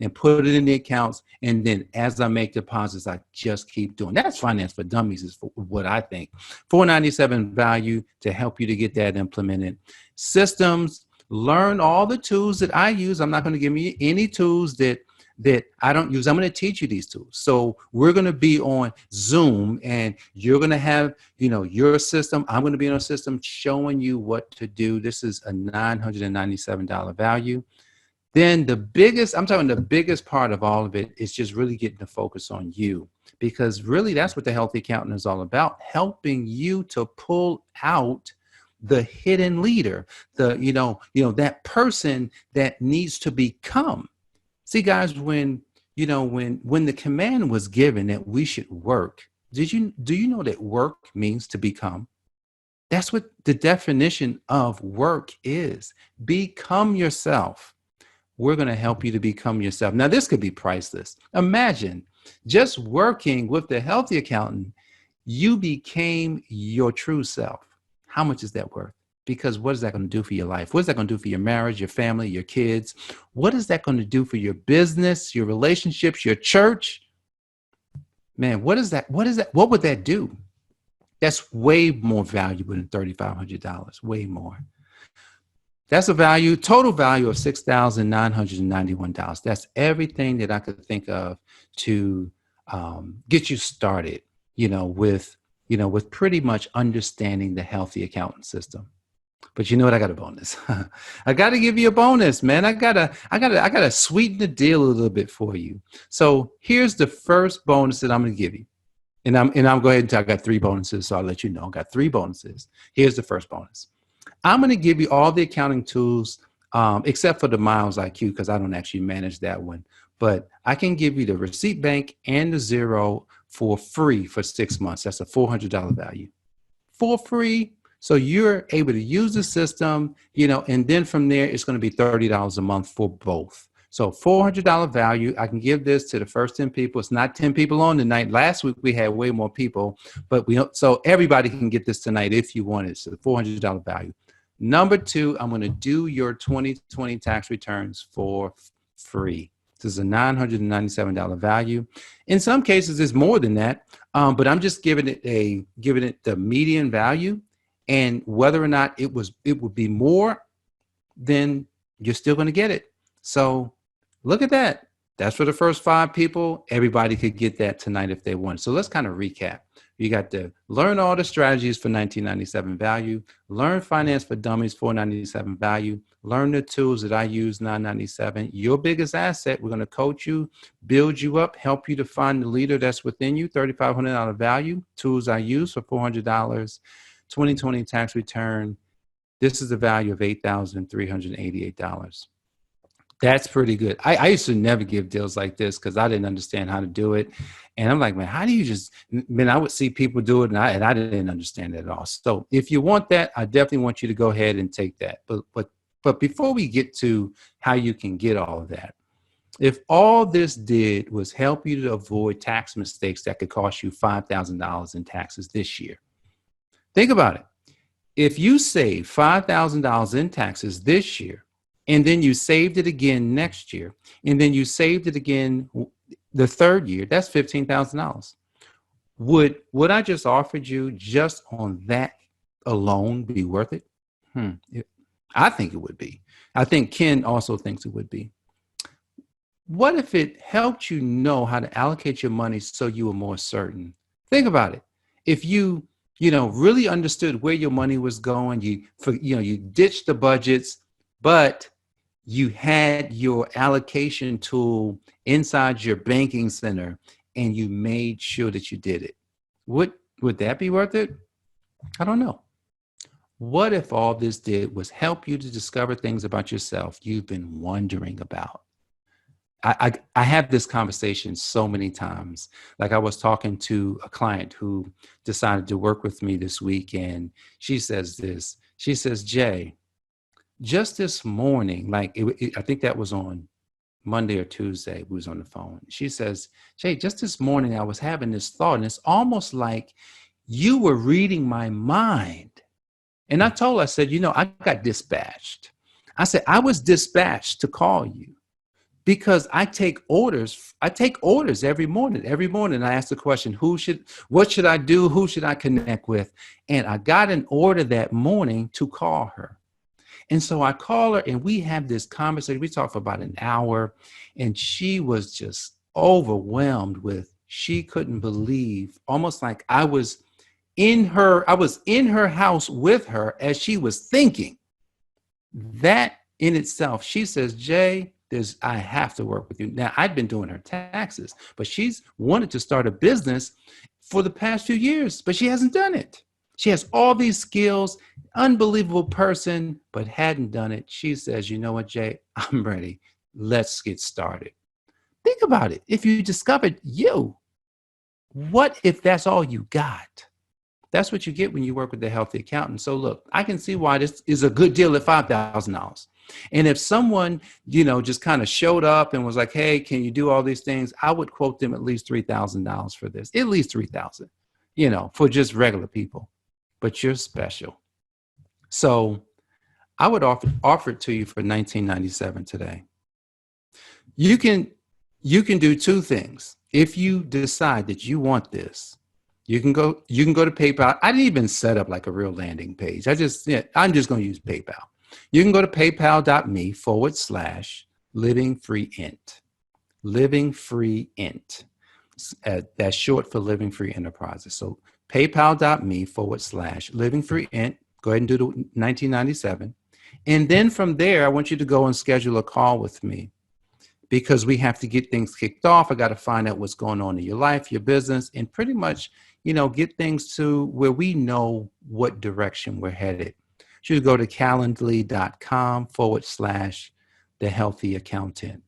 and put it in the accounts. And then as I make deposits, I just keep doing. That's finance for dummies is what I think. $497 value to help you to get that implemented. Systems, learn all the tools that I use. I'm not going to give you any tools that I don't use. I'm going to teach you these tools. So we're going to be on Zoom and you're going to have, your system. I'm going to be on a system showing you what to do. This is a $997 value. Then the biggest part of all of it is just really getting to focus on you, because really that's what the Healthy Accountant is all about, helping you to pull out the hidden leader, that person that needs to become. See, guys, when the command was given that we should work, do you know that work means to become? That's what the definition of work is. Become yourself. We're going to help you to become yourself. Now, this could be priceless. Imagine just working with the Healthy Accountant, you became your true self. How much is that worth? Because what is that going to do for your life? What is that going to do for your marriage, your family, your kids? What is that going to do for your business, your relationships, your church? Man, what is that? What would that do? That's way more valuable than $3,500, way more. That's a total value of $6,991. That's everything that I could think of to get you started, with pretty much understanding the Healthy Accountant system. But you know what? I got a bonus. I got to give you a bonus, man. I gotta sweeten the deal a little bit for you. So here's the first bonus that I'm going to give you. And I'm go ahead and tell I got 3 bonuses. So I'll let you know. I got 3 bonuses. Here's the first bonus. I'm going to give you all the accounting tools, except for the Miles IQ, because I don't actually manage that one. But I can give you the Receipt Bank and the Xero for free for 6 months. That's a $400 value for free. So you're able to use the system, and then from there, it's going to be $30 a month for both. So $400 value. I can give this to the first 10 people. It's not 10 people on tonight. Last week we had way more people, but so everybody can get this tonight if you want it. So $400 value. Number 2, I'm going to do your 2020 tax returns for free. This is a $997 value. In some cases, it's more than that, but I'm just giving it the median value, and whether or not it would be more, then you're still going to get it. So look at that. That's for the first 5 people. Everybody could get that tonight if they want. So let's kind of recap. You got to learn all the strategies for $1997 value, learn finance for dummies, $497 value, learn the tools that I use, $997. Your biggest asset, we're going to coach you, build you up, help you to find the leader that's within you, $3,500 value, tools I use for $400, 2020 tax return. This is the value of $8,388. That's pretty good. I used to never give deals like this because I didn't understand how to do it. And I'm like, man, how do you I would see people do it and I didn't understand it at all. So if you want that, I definitely want you to go ahead and take that. But before we get to how you can get all of that, if all this did was help you to avoid tax mistakes that could cost you $5,000 in taxes this year, think about it. If you save $5,000 in taxes this year, and then you saved it again next year, and then you saved it again the third year, that's $15,000. Would what I just offered you just on that alone be worth it? I think it would be. I think Ken also thinks it would be. What if it helped you know how to allocate your money so you were more certain? Think about it. If you really understood where your money was going, you ditched the budgets, but you had your allocation tool inside your banking center and you made sure that you did it. Would that be worth it? I don't know. What if all this did was help you to discover things about yourself you've been wondering about? I have this conversation so many times. Like I was talking to a client who decided to work with me this week, and she says this. She says, Jay, just this morning, like I think that was on Monday or Tuesday, we was on the phone. She says, Jay, just this morning I was having this thought, and it's almost like you were reading my mind. And I told her, I said, I got dispatched. I said, I was dispatched to call you because I take orders. I take orders every morning. Every morning I ask the question, what should I do? Who should I connect with? And I got an order that morning to call her. And so I call her and we have this conversation. We talked for about an hour and she was just overwhelmed with, she couldn't believe, almost like I was in her house with her as she was thinking. That in itself, she says, Jay, I have to work with you. Now, I'd been doing her taxes, but she's wanted to start a business for the past few years, but she hasn't done it. She has all these skills, unbelievable person, but hadn't done it. She says, you know what, Jay, I'm ready. Let's get started. Think about it. If you discovered you, what if that's all you got? That's what you get when you work with the healthy accountant. So look, I can see why this is a good deal at $5,000. And if someone, just kind of showed up and was like, hey, can you do all these things? I would quote them at least $3,000 for this, at least $3,000, for just regular people. But you're special. So I would offer it to you for $19.97 today. You can do two things. If you decide that you want this, you can go to PayPal. I didn't even set up like a real landing page. I'm just going to use PayPal. You can go to paypal.me/livingfreeint. Living Free Int. That's short for Living Free Enterprises. So paypal.me/Living Free Int. Go ahead and do the $19.97. And then from there, I want you to go and schedule a call with me because we have to get things kicked off. I got to find out what's going on in your life, your business, and pretty much, get things to where we know what direction we're headed. You should go to calendly.com/The Healthy Accountant.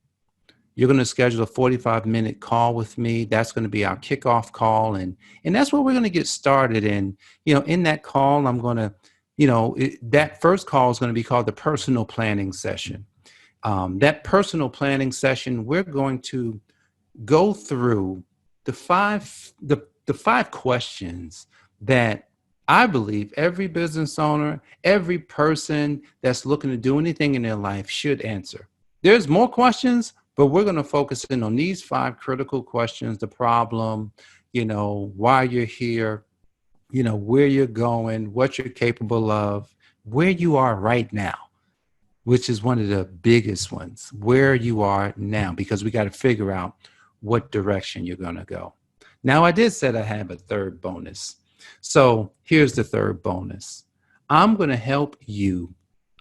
You're going to schedule a 45-minute call with me. That's going to be our kickoff call. And that's where we're going to get started. And, in that call, I'm going to, that first call is going to be called the personal planning session. That personal planning session, we're going to go through the five questions that I believe every business owner, every person that's looking to do anything in their life should answer. There's more questions, but we're going to focus in on these 5 critical questions: the problem, why you're here, where you're going, what you're capable of, where you are right now, which is one of the biggest ones, where you are now, because we got to figure out what direction you're going to go. Now, I did say I have a third bonus. So here's the third bonus. I'm going to help you.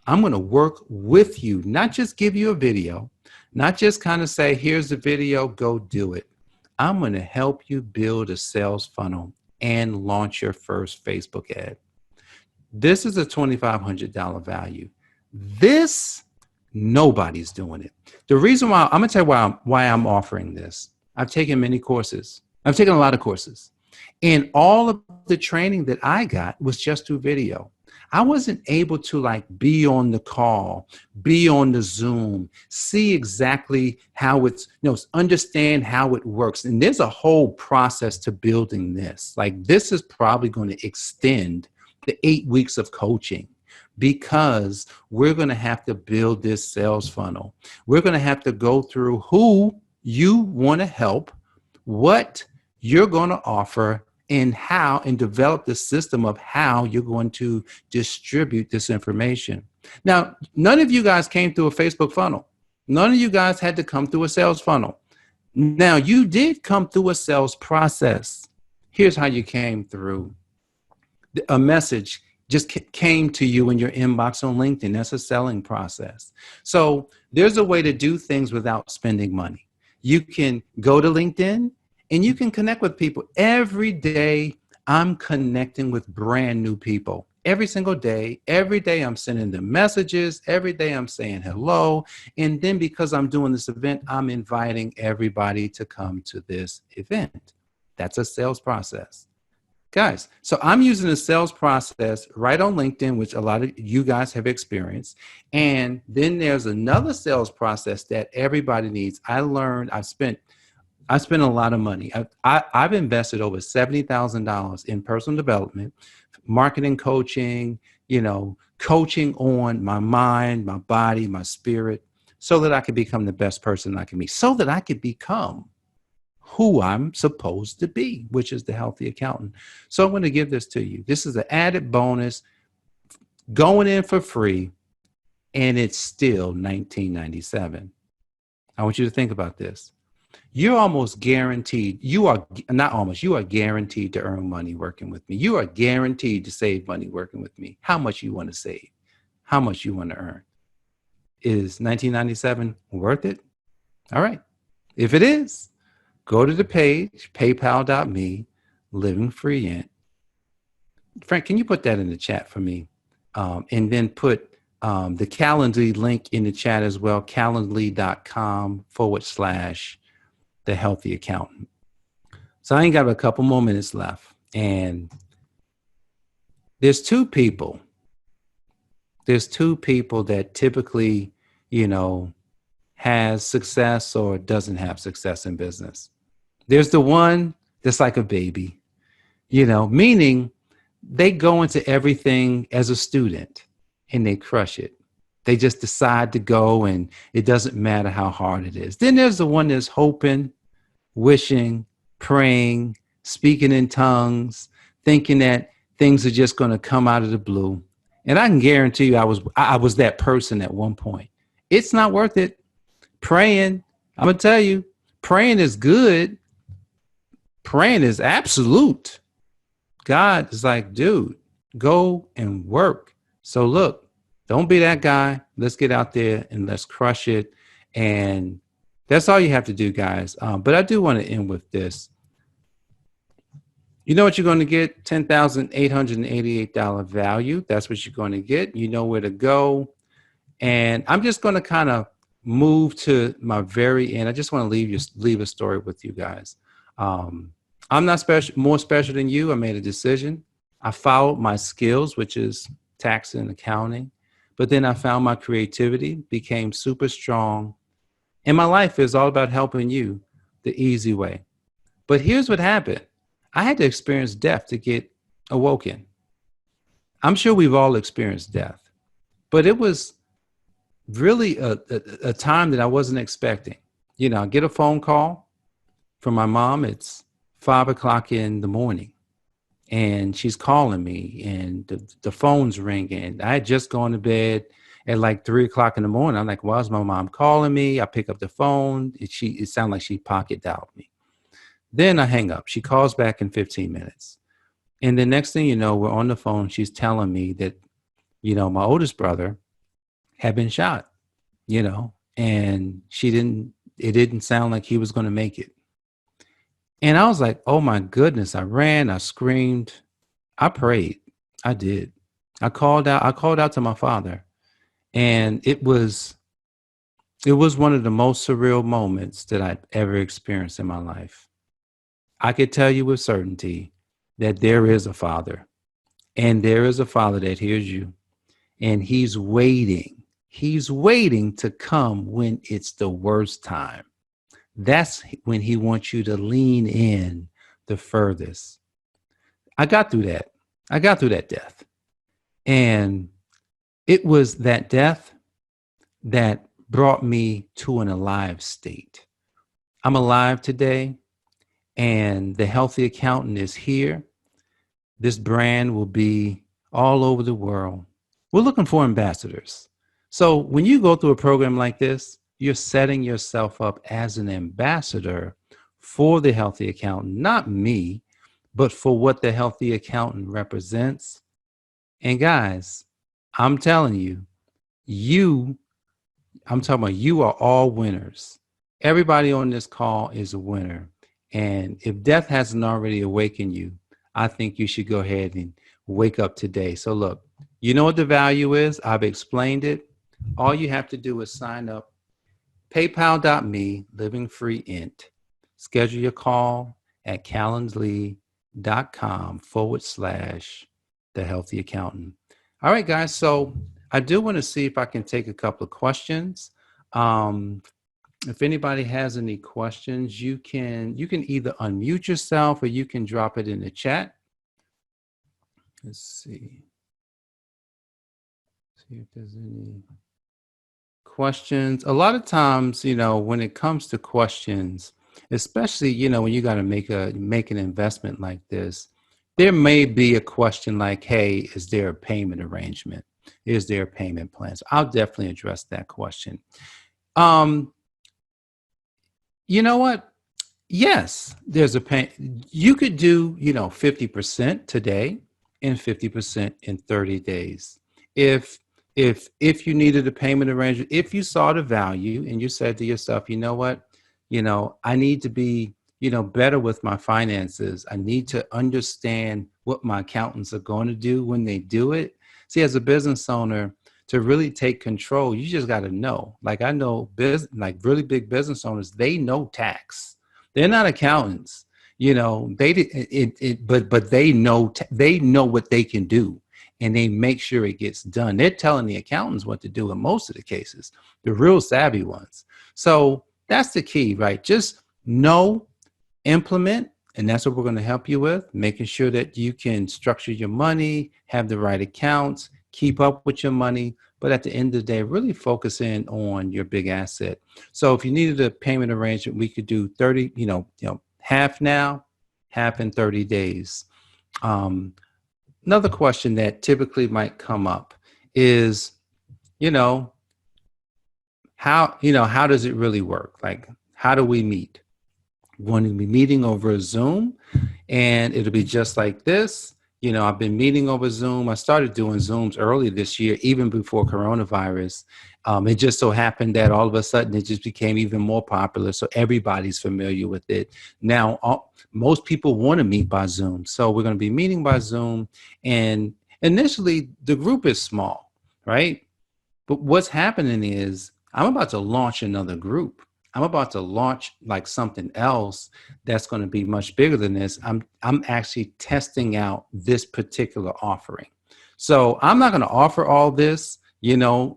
I'm going to work with you, not just give you a video, not just kind of say, here's the video, go do it. I'm going to help you build a sales funnel and launch your first Facebook ad. This is a $2,500 value. This, nobody's doing it. The reason why, I'm going to tell you why I'm offering this. I've taken many courses. I've taken a lot of courses. And all of the training that I got was just through video. I wasn't able to be on the call, be on the Zoom, see exactly how it's, understand how it works. And there's a whole process to building this. This is probably going to extend the 8 weeks of coaching, because we're going to have to build this sales funnel. We're going to have to go through who you want to help, what you're going to offer, and how, and develop the system of how you're going to distribute this information. Now, none of you guys came through a Facebook funnel. None of you guys had to come through a sales funnel. Now, you did come through a sales process. Here's how you came through. A message just came to you in your inbox on LinkedIn. That's a selling process. So there's a way to do things without spending money. You can go to LinkedIn and you can connect with people. Every day I'm connecting with brand new people. Every single day, every day I'm sending them messages. Every day I'm saying hello. And then because I'm doing this event, I'm inviting everybody to come to this event. That's a sales process. Guys, so I'm using a sales process right on LinkedIn, which a lot of you guys have experienced. And then there's another sales process that everybody needs. I spent a lot of money. I've invested over $70,000 in personal development, marketing coaching, coaching on my mind, my body, my spirit, so that I could become the best person I can be, so that I could become who I'm supposed to be, which is the healthy accountant. So I'm going to give this to you. This is an added bonus going in for free, and it's still $19.97. I want you to think about this. You're almost guaranteed. You are not almost. You are guaranteed to earn money working with me. You are guaranteed to save money working with me. How much you want to save? How much you want to earn? Is $19.97 worth it? All right. If it is, go to the page, paypal.me, Living Free Ent. Frank, can you put that in the chat for me? And then put the Calendly link in the chat as well, calendly.com/the healthy accountant. So I ain't got a couple more minutes left. And there's two people that typically, has success or doesn't have success in business. There's the one that's like a baby, meaning they go into everything as a student and they crush it. They just decide to go and it doesn't matter how hard it is. Then there's the one that's hoping, wishing, praying, speaking in tongues, thinking that things are just going to come out of the blue. And I can guarantee you I was that person at one point. It's not worth it. Praying, I'm going to tell you, praying is good. Praying is absolute. God is like, dude, go and work. So look, don't be that guy. Let's get out there and let's crush it. And that's all you have to do, guys. But I do want to end with this. You know what you're going to get? $10,888 value. That's what you're going to get. You know where to go. And I'm just going to kind of move to my very end. I just want to leave a story with you guys. I'm not more special than you. I made a decision. I followed my skills, which is tax and accounting. But then I found my creativity, became super strong. And my life is all about helping you the easy way. But here's what happened. I had to experience death to get awoken. I'm sure we've all experienced death. But it was really a time that I wasn't expecting. I get a phone call from my mom. It's 5 o'clock in the morning and she's calling me and the phone's ringing. I had just gone to bed at like 3 o'clock in the morning. I'm like, why is my mom calling me? I pick up the phone. It sounded like she pocket dialed me. Then I hang up. She calls back in 15 minutes. And the next thing you know, we're on the phone. She's telling me that, my oldest brother had been shot, and it didn't sound like he was going to make it. And I was like, oh my goodness. I ran, I screamed, I prayed. I did. I called out to my father, and it was one of the most surreal moments that I'd ever experienced in my life. I could tell you with certainty that there is a father, and there is a father that hears you, and he's waiting. He's waiting to come when it's the worst time. That's when he wants you to lean in the furthest. I got through that. I got through that death. And it was that death that brought me to an alive state. I'm alive today, and the Healthy Accountant is here. This brand will be all over the world. We're looking for ambassadors. So when you go through a program like this, you're setting yourself up as an ambassador for the Healthy Accountant, not me, but for what the Healthy Accountant represents. And guys, I'm telling you, I'm talking about you are all winners. Everybody on this call is a winner. And if death hasn't already awakened you, I think you should go ahead and wake up today. So look, you know what the value is? I've explained it. All you have to do is sign up paypal.me, living free int. Schedule your call at calendly.com/the healthy accountant. All right, guys. So I do want to see if I can take a couple of questions. Um, if anybody has any questions, you can either unmute yourself or you can drop it in the chat. Let's see. See if there's any questions. A lot of times, when it comes to questions, especially, when you got to make an investment like this, there may be a question like, hey, is there a payment arrangement? Is there a payment plan? So I'll definitely address that question. You know what? Yes, there's a pay. You could do, 50% today and 50% in 30 days. If you needed a payment arrangement, if you saw the value and you said to yourself, you know what, I need to be, better with my finances. I need to understand what my accountants are going to do when they do it. See, as a business owner, to really take control, you just got to know. Like I know like really big business owners, they know tax. They're not accountants, they did it, but they know what they can do, and they make sure it gets done. They're telling the accountants what to do in most of the cases, the real savvy ones. So that's the key, right? Just know, implement, and that's what we're going to help you with, making sure that you can structure your money, have the right accounts, keep up with your money, but at the end of the day, really focus in on your big asset. So if you needed a payment arrangement, we could do 30, half now, half in 30 days. Another question that typically might come up is, how does it really work? Like, how do we meet? We're going to be meeting over Zoom, and it'll be just like this. I've been meeting over Zoom. I started doing Zooms early this year, even before coronavirus. It just so happened that all of a sudden it just became even more popular. So everybody's familiar with it. Now, most people want to meet by Zoom. So we're going to be meeting by Zoom. And initially, the group is small, right? But what's happening is I'm about to launch another group. I'm about to launch like something else that's going to be much bigger than this. I'm actually testing out this particular offering. So I'm not going to offer all this,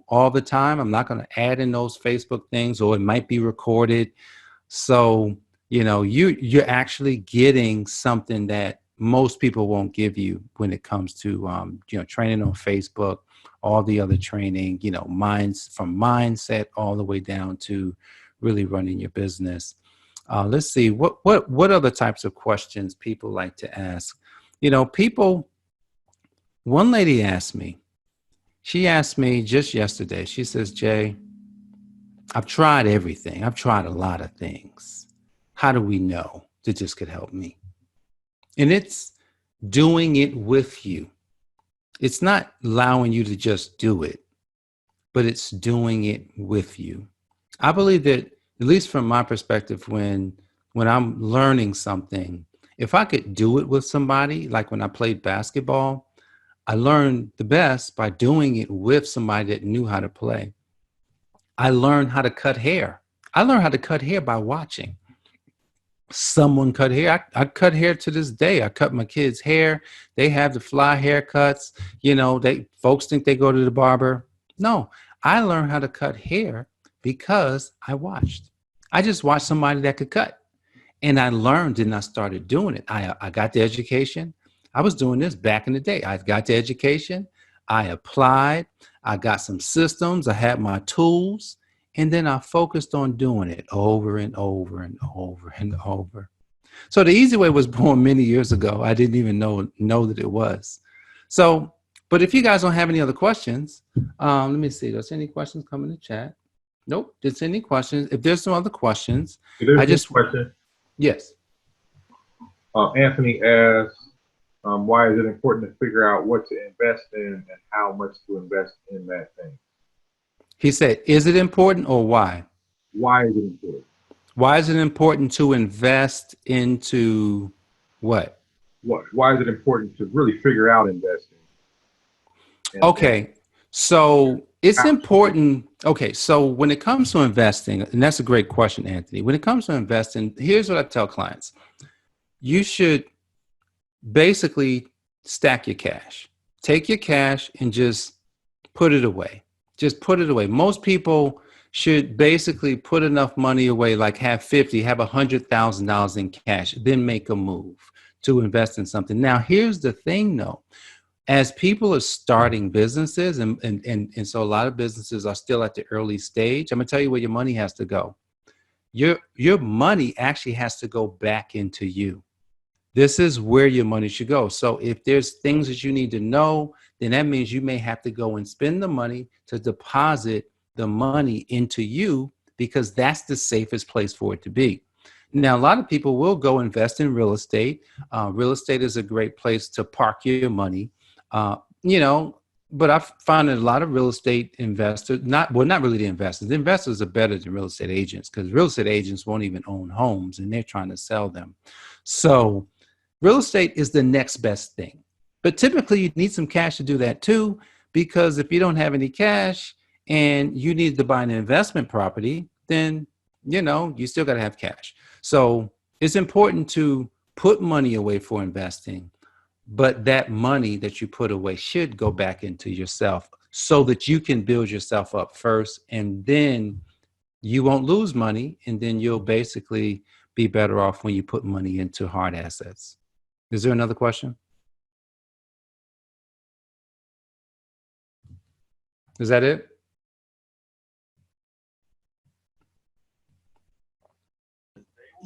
all the time. I'm not going to add in those Facebook things, or it might be recorded. So, you're actually getting something that most people won't give you when it comes to, training on Facebook, all the other training, from mindset all the way down to really running your business. Let's see what other types of questions people like to ask. One lady asked me. She asked me just yesterday. She says, "Jay, I've tried everything. I've tried a lot of things. How do we know that this could help me?" And it's doing it with you. It's not allowing you to just do it, but it's doing it with you. I believe that, at least from my perspective, when I'm learning something, if I could do it with somebody, like when I played basketball, I learned the best by doing it with somebody that knew how to play. I learned how to cut hair. I learned how to cut hair by watching someone cut hair. I cut hair to this day. I cut my kids' hair. They have the fly haircuts. Folks think they go to the barber. No, I learned how to cut hair because I watched. I just watched somebody that could cut, and I learned and I started doing it. I got the education. I was doing this back in the day. I got the education. I applied. I got some systems. I had my tools. And then I focused on doing it over and over and over and over. So the easy way was born many years ago. I didn't even know that it was. So, but if you guys don't have any other questions, let me see. There's any questions come in the chat? Nope. There's any questions? If there's no other questions, I just question. Yes. Anthony asked, Why is it important to figure out what to invest in and how much to invest in that thing? He said, is it important or why? Why is it important? Why is it important to invest into what? Why is it important to really figure out investing and Okay, so it's how to do it? important. Okay, so when it comes to investing, and that's a great question, Anthony. When it comes to investing, here's what I tell clients: you should basically stack your cash. Take your cash and just put it away. Just put it away. Most people should basically put enough money away, like have 50, have $100,000 in cash, then make a move to invest in something. Now, here's the thing though. As people are starting businesses, and so a lot of businesses are still at the early stage, I'm gonna tell you where your money has to go. Your money actually has to go back into you. This is where your money should go. So if there's things that you need to know, then that means you may have to go and spend the money to deposit the money into you, because that's the safest place for it to be. Now, a lot of people will go invest in real estate. Real estate is a great place to park your money. Uh, you know, but I find that a lot of real estate investors, not really the investors. The investors are better than real estate agents, because real estate agents won't even own homes and they're trying to sell them. So real estate is the next best thing. But typically, you need some cash to do that too, because if you don't have any cash and you need to buy an investment property, then you still got to have cash. So it's important to put money away for investing, but that money that you put away should go back into yourself so that you can build yourself up first, and then you won't lose money, and then you'll basically be better off when you put money into hard assets. Is there another question? Is that it?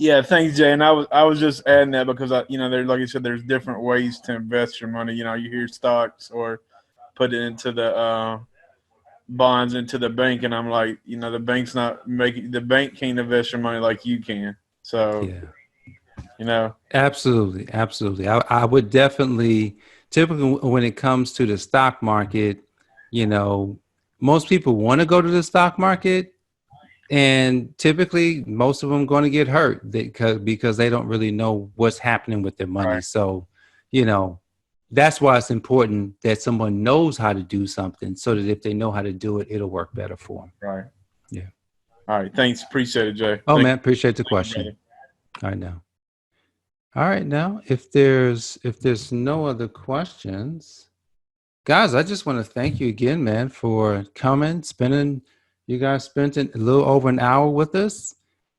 Yeah, thanks, Jay. And I was just adding that because there, like you said, there's different ways to invest your money. You hear stocks or put it into the bonds into the bank, and I'm like, the bank can't invest your money like you can. So, Yeah, you know, absolutely. Absolutely. I would definitely, typically when it comes to the stock market, you know, most people want to go to the stock market, and typically most of them going to get hurt because they don't really know what's happening with their money. right, So, you know, that's why it's important that someone knows how to do something, so that if they know how to do it, it'll work better for them. right. Yeah. All right, thanks. Appreciate it, Jay. Oh Thank man, appreciate the you, question. brother. All right now. All right now. If there's no other questions, guys, I just want to thank you again, man, for coming, spending. You guys spent a little over an hour with us,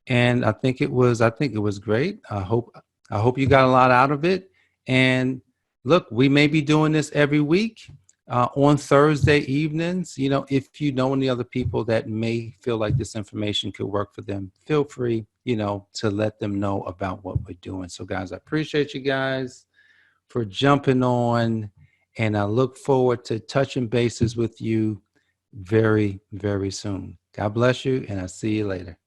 and I think it was great. I hope you got a lot out of it. And look, we may be doing this every week on Thursday evenings. If you know any other people that may feel like this information could work for them, feel free, to let them know about what we're doing. So, guys, I appreciate you guys for jumping on, and I look forward to touching bases with you very, very soon. God bless you, and I'll see you later.